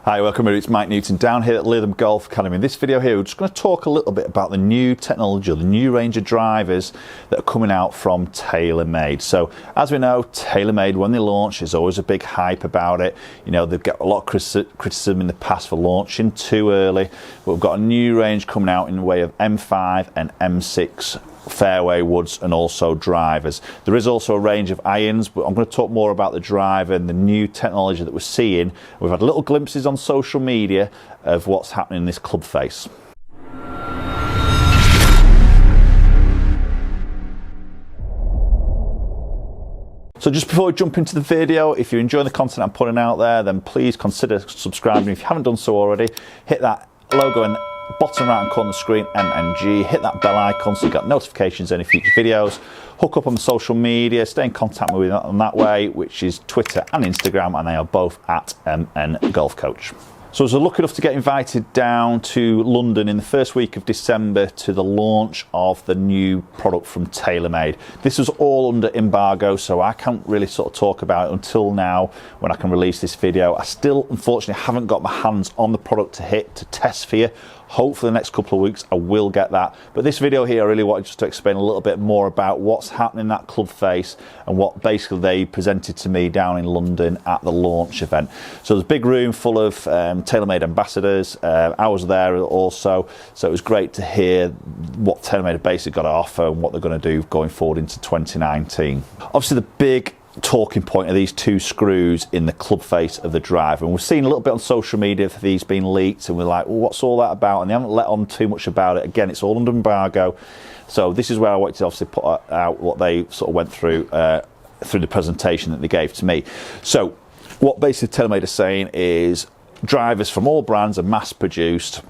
Hi, welcome everybody, it's Mike Newton down here at Lytham Golf Academy. In this video here, we're just going to talk a little bit about the new technology, or the new range of drivers that are coming out from TaylorMade. So, as we know, TaylorMade, when they launch, there's always a big hype about it. You know, they've got a lot of criticism in the past for launching too early, but we've got a new range coming out in the way of M5 and M6 fairway woods and also drivers. There is also a range of irons, but I'm going to talk more about the driver and the new technology that we're seeing. We've had little glimpses on social media of what's happening in this Clubface. So just before we jump into the video, if you're enjoying the content I'm putting out there, then please consider subscribing. If you haven't done so already, hit that logo in bottom right hand corner of the screen, MNG, hit that bell icon so you get notifications of any future videos. Hook up on the social media, stay in contact with me on that way, which is Twitter and Instagram, and they are both at MN Golf Coach. So I was lucky enough to get invited down to London in the first week of December to the launch of the new product from TaylorMade. This was all under embargo, so I can't really sort of talk about it until now when I can release this video. I still, unfortunately, haven't got my hands on the product to test for you. Hopefully the next couple of weeks I will get that. But this video here, I really wanted just to explain a little bit more about what's happening at Clubface and what basically they presented to me down in London at the launch event. So there's a big room full of TaylorMade ambassadors. I was there also, so it was great to hear what TaylorMade have basically got to offer and what they're going to do going forward into 2019. Obviously the big talking point of these two screws in the club face of the driver, and we've seen a little bit on social media of these being leaked, and we're like, well, what's all that about? And they haven't let on too much about it. Again, it's all under embargo, so this is where I wanted to obviously put out what they sort of went through through the presentation that they gave to me. So what basically TaylorMade are saying is drivers from all brands are mass produced,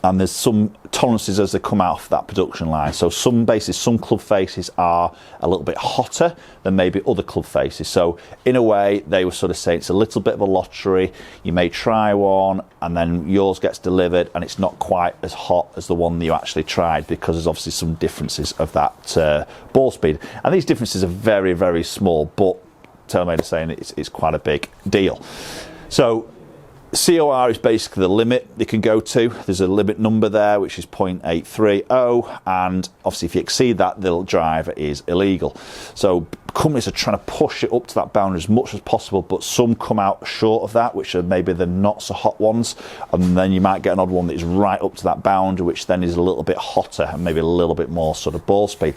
and there's some tolerances as they come out of that production line. So some club faces are a little bit hotter than maybe other club faces. So in a way, they were sort of saying it's a little bit of a lottery. You may try one and then yours gets delivered and it's not quite as hot as the one that you actually tried, because there's obviously some differences of that ball speed. And these differences are very, very small, but TaylorMade are saying it's quite a big deal. So COR is basically the limit they can go to. There's a limit number there, which is 0.830, and obviously if you exceed that, the driver is illegal. So companies are trying to push it up to that boundary as much as possible, but some come out short of that, which are maybe the not so hot ones, and then you might get an odd one that is right up to that boundary, which then is a little bit hotter and maybe a little bit more sort of ball speed.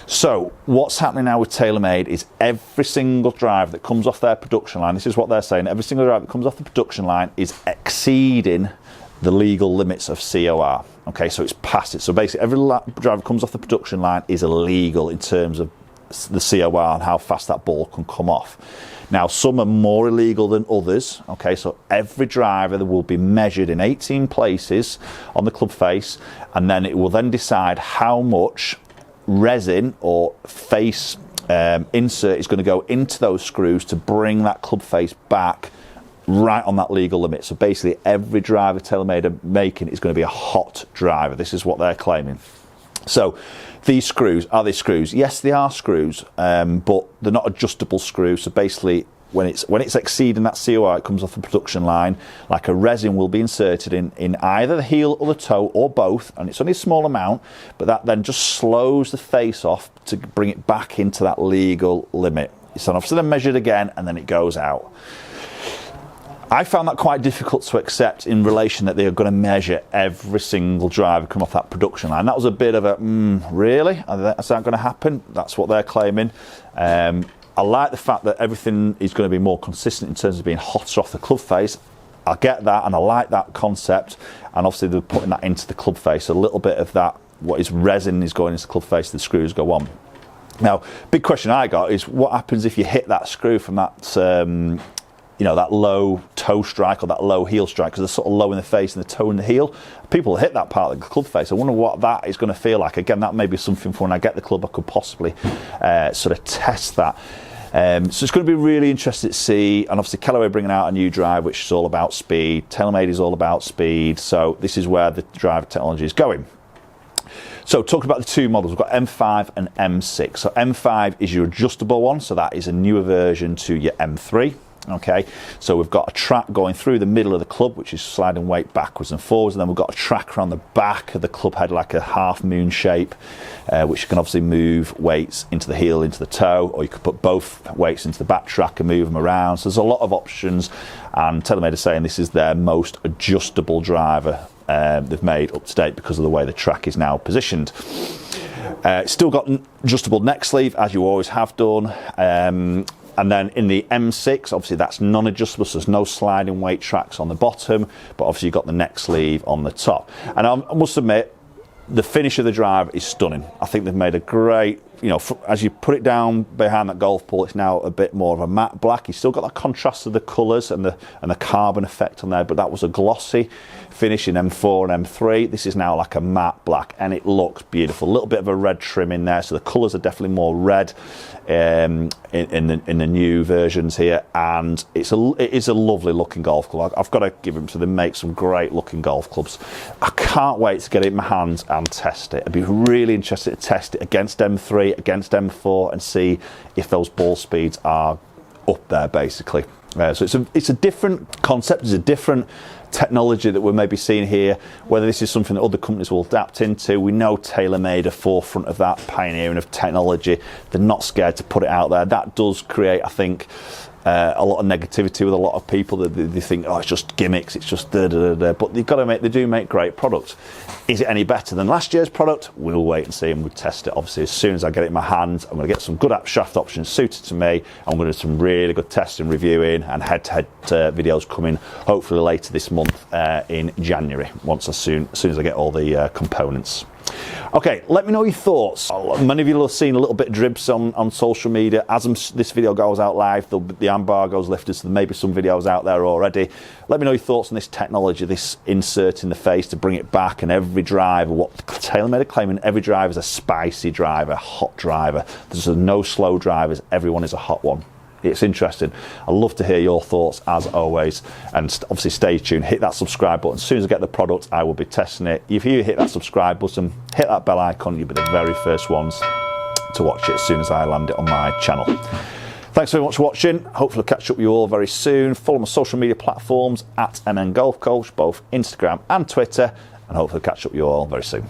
So what's happening now with TaylorMade is every single driver that comes off their production line, this is what they're saying, every single driver that comes off the production line is exceeding the legal limits of COR. Okay, so it's past it. So basically every driver that comes off the production line is illegal in terms of the COR and how fast that ball can come off. Now, some are more illegal than others. Okay, so every driver will be measured in 18 places on the club face, and then it will then decide how much resin or face insert is going to go into those screws to bring that club face back right on that legal limit. So basically every driver TaylorMade are making is going to be a hot driver. This is what they're claiming. So these screws, are they screws? Yes, they are screws, but they're not adjustable screws. So basically when it's exceeding that COR, it comes off the production line, like a resin will be inserted in either the heel or the toe or both, and it's only a small amount, but that then just slows the face off to bring it back into that legal limit. It's then obviously then measured again, and then it goes out. I found that quite difficult to accept in relation that they are going to measure every single driver come off that production line. That was a bit of a, really? Is that going to happen? That's what they're claiming. I like the fact that everything is going to be more consistent in terms of being hotter off the club face. I get that, and I like that concept, and obviously they're putting that into the club face. A little bit of that, what is resin is going into the club face, the screws go on. Now, big question I got is what happens if you hit that screw from that you know, that low toe strike or that low heel strike, because they're sort of low in the face and the toe in the heel. People hit that part of the club face. I wonder what that is going to feel like. Again, that may be something for when I get the club I could possibly sort of test that. So it's going to be really interesting to see, and obviously Callaway bringing out a new drive which is all about speed. TaylorMade is all about speed, so this is where the drive technology is going. So talking about the two models, we've got M5 and M6. So M5 is your adjustable one, so that is a newer version to your M3. Okay, so we've got a track going through the middle of the club, which is sliding weight backwards and forwards, and then we've got a track around the back of the club head, like a half moon shape, which you can obviously move weights into the heel, into the toe, or you could put both weights into the back track and move them around. So there's a lot of options, and TaylorMade is saying this is their most adjustable driver they've made up to date because of the way the track is now positioned. It's still got adjustable neck sleeve, as you always have done. And then in the M6, obviously that's non-adjustable, so there's no sliding weight tracks on the bottom, but obviously you've got the neck sleeve on the top. And I must admit, the finish of the driver is stunning. I think they've made a great, as you put it down behind that golf ball, it's now a bit more of a matte black. You've still got that contrast of the colours and the carbon effect on there, but that was a glossy finish in M4 and M3. This is now like a matte black, and it looks beautiful. A little bit of a red trim in there, so the colours are definitely more red in the new versions here, and it is a lovely looking golf club. I've got to give them to them, make some great looking golf clubs. I can't wait to get it in my hands and test it. I'd be really interested to test it against M3, against M4, and see if those ball speeds are up there, basically. So it's a different concept, it's a different technology that we're maybe seeing here. Whether this is something that other companies will adapt into, we know TaylorMade are forefront of that, pioneering of technology. They're not scared to put it out there. That does create, I think, a lot of negativity with a lot of people. That they think, oh, it's just gimmicks, it's just da-da-da-da. But they do make great products. Is it any better than last year's product? We'll wait and see, and we'll test it. Obviously, as soon as I get it in my hands, I'm going to get some good shaft options suited to me. I'm going to do some really good testing, reviewing, and head-to-head videos coming hopefully later this month in January, as soon as I get all the components. Okay, let me know your thoughts. Many of you will have seen a little bit of dribs on social media. As this video goes out live, the embargo's lifted, so there may be some videos out there already. Let me know your thoughts on this technology, this insert in the face to bring it back, and every driver, what TaylorMade are claiming, every driver is a spicy driver, hot driver. There's no slow drivers, everyone is a hot one. It's interesting. I'd love to hear your thoughts as always, and obviously stay tuned. Hit that subscribe button. As soon as I get the product, I will be testing it. If you hit that subscribe button, hit that bell icon, you'll be the very first ones to watch it as soon as I land it on my channel. Thanks very much for watching. Hopefully I'll catch up with you all very soon. Follow my social media platforms at MN Golf Coach, both Instagram and Twitter, and hopefully I'll catch up with you all very soon.